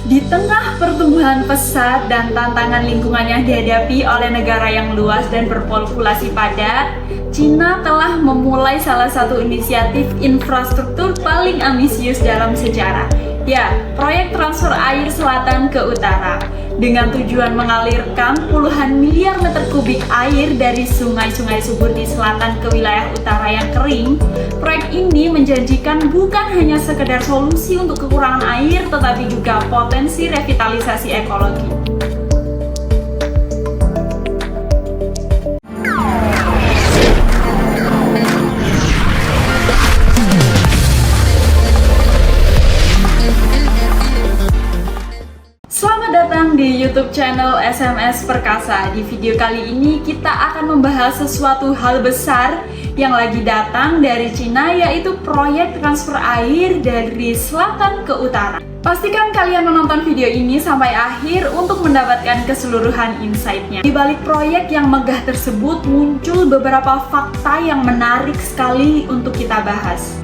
Di tengah pertumbuhan pesat dan tantangan lingkungan yang dihadapi oleh negara yang luas dan berpopulasi padat, Cina telah memulai salah satu inisiatif infrastruktur paling ambisius dalam sejarah. Ya, proyek transfer air selatan ke utara. Dengan tujuan mengalirkan puluhan miliar meter kubik air dari sungai-sungai subur di selatan ke wilayah utara yang kering, proyek ini menjanjikan bukan hanya sekedar solusi untuk kekurangan air, tetapi juga potensi revitalisasi ekologi. Di YouTube channel SMS Perkasa. Di video kali ini kita akan membahas sesuatu hal besar yang lagi datang dari Cina, yaitu proyek transfer air dari selatan ke utara. Pastikan kalian menonton video ini sampai akhir untuk mendapatkan keseluruhan insight-nya. Di balik proyek yang megah tersebut muncul beberapa fakta yang menarik sekali untuk kita bahas.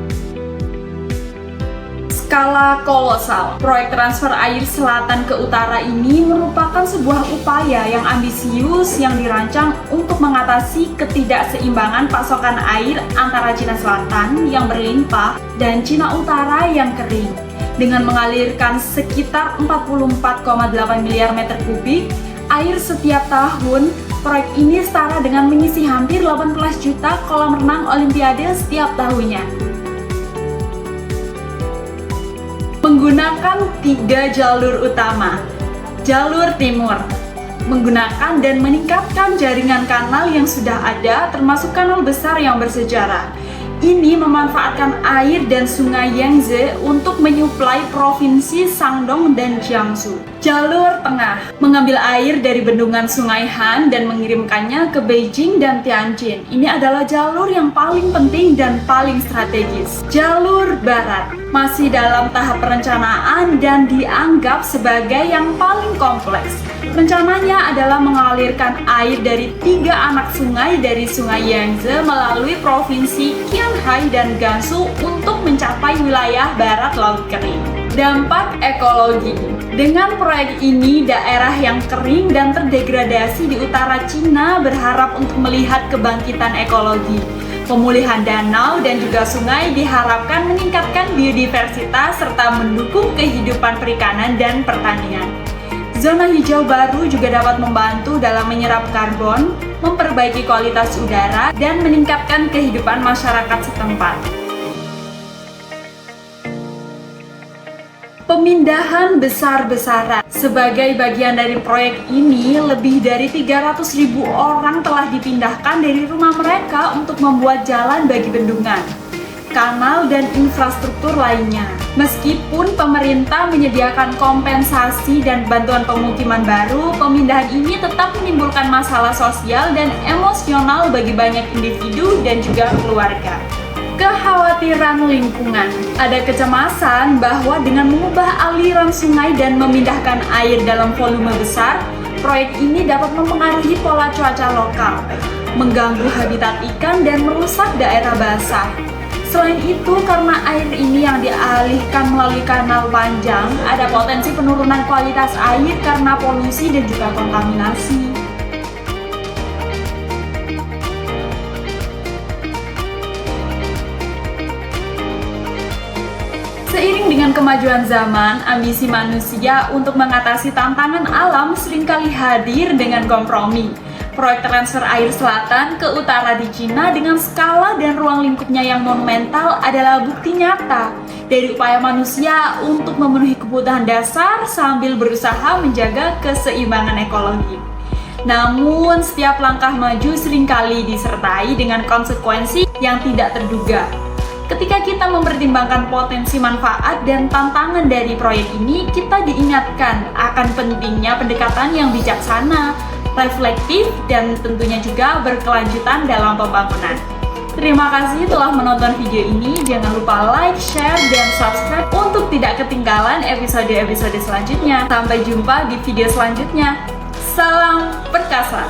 Skala kolosal. Proyek transfer air selatan ke utara ini merupakan sebuah upaya yang ambisius yang dirancang untuk mengatasi ketidakseimbangan pasokan air antara Cina Selatan yang berlimpah dan Cina Utara yang kering. Dengan mengalirkan sekitar 44,8 miliar meter kubik air setiap tahun, proyek ini setara dengan mengisi hampir 18 juta kolam renang Olimpiade setiap tahunnya. Menggunakan 3 jalur utama. Jalur timur menggunakan dan meningkatkan jaringan kanal yang sudah ada, termasuk kanal besar yang bersejarah. Ini memanfaatkan air dan sungai Yangtze untuk menyuplai provinsi Shandong dan Jiangsu. Jalur tengah mengambil air dari bendungan Sungai Han dan mengirimkannya ke Beijing dan Tianjin. Ini adalah jalur yang paling penting dan paling strategis. Jalur barat masih dalam tahap perencanaan dan dianggap sebagai yang paling kompleks. Rencananya adalah mengalirkan air dari 3 anak sungai dari Sungai Yangtze melalui provinsi Qinghai dan Gansu untuk mencapai wilayah barat Laut Kering. Dampak ekologi. Dengan proyek ini, daerah yang kering dan terdegradasi di utara Cina berharap untuk melihat kebangkitan ekologi. Pemulihan danau dan juga sungai diharapkan meningkatkan biodiversitas serta mendukung kehidupan perikanan dan pertanian. Zona hijau baru juga dapat membantu dalam menyerap karbon, memperbaiki kualitas udara, dan meningkatkan kehidupan masyarakat setempat. Pemindahan besar-besaran. Sebagai bagian dari proyek ini, lebih dari 300.000 orang telah dipindahkan dari rumah mereka untuk membuat jalan bagi bendungan, kanal, dan infrastruktur lainnya. Meskipun pemerintah menyediakan kompensasi dan bantuan pemukiman baru, pemindahan ini tetap menimbulkan masalah sosial dan emosional bagi banyak individu dan juga keluarga. Kekhawatiran lingkungan. Ada kecemasan bahwa dengan mengubah aliran sungai dan memindahkan air dalam volume besar, proyek ini dapat mempengaruhi pola cuaca lokal, mengganggu habitat ikan, dan merusak daerah basah. Selain itu, karena air ini yang dialihkan melalui kanal panjang, ada potensi penurunan kualitas air karena polusi dan juga kontaminasi. Seiring dengan kemajuan zaman, ambisi manusia untuk mengatasi tantangan alam seringkali hadir dengan kompromi. Proyek transfer air selatan ke utara di Cina dengan skala dan ruang lingkupnya yang monumental adalah bukti nyata dari upaya manusia untuk memenuhi kebutuhan dasar sambil berusaha menjaga keseimbangan ekologi. Namun, setiap langkah maju seringkali disertai dengan konsekuensi yang tidak terduga. Ketika kita mempertimbangkan potensi manfaat dan tantangan dari proyek ini, kita diingatkan akan pentingnya pendekatan yang bijaksana, reflektif, dan tentunya juga berkelanjutan dalam pembangunan. Terima kasih telah menonton video ini. Jangan lupa like, share, dan subscribe untuk tidak ketinggalan episode-episode selanjutnya. Sampai jumpa di video selanjutnya. Salam perkasa!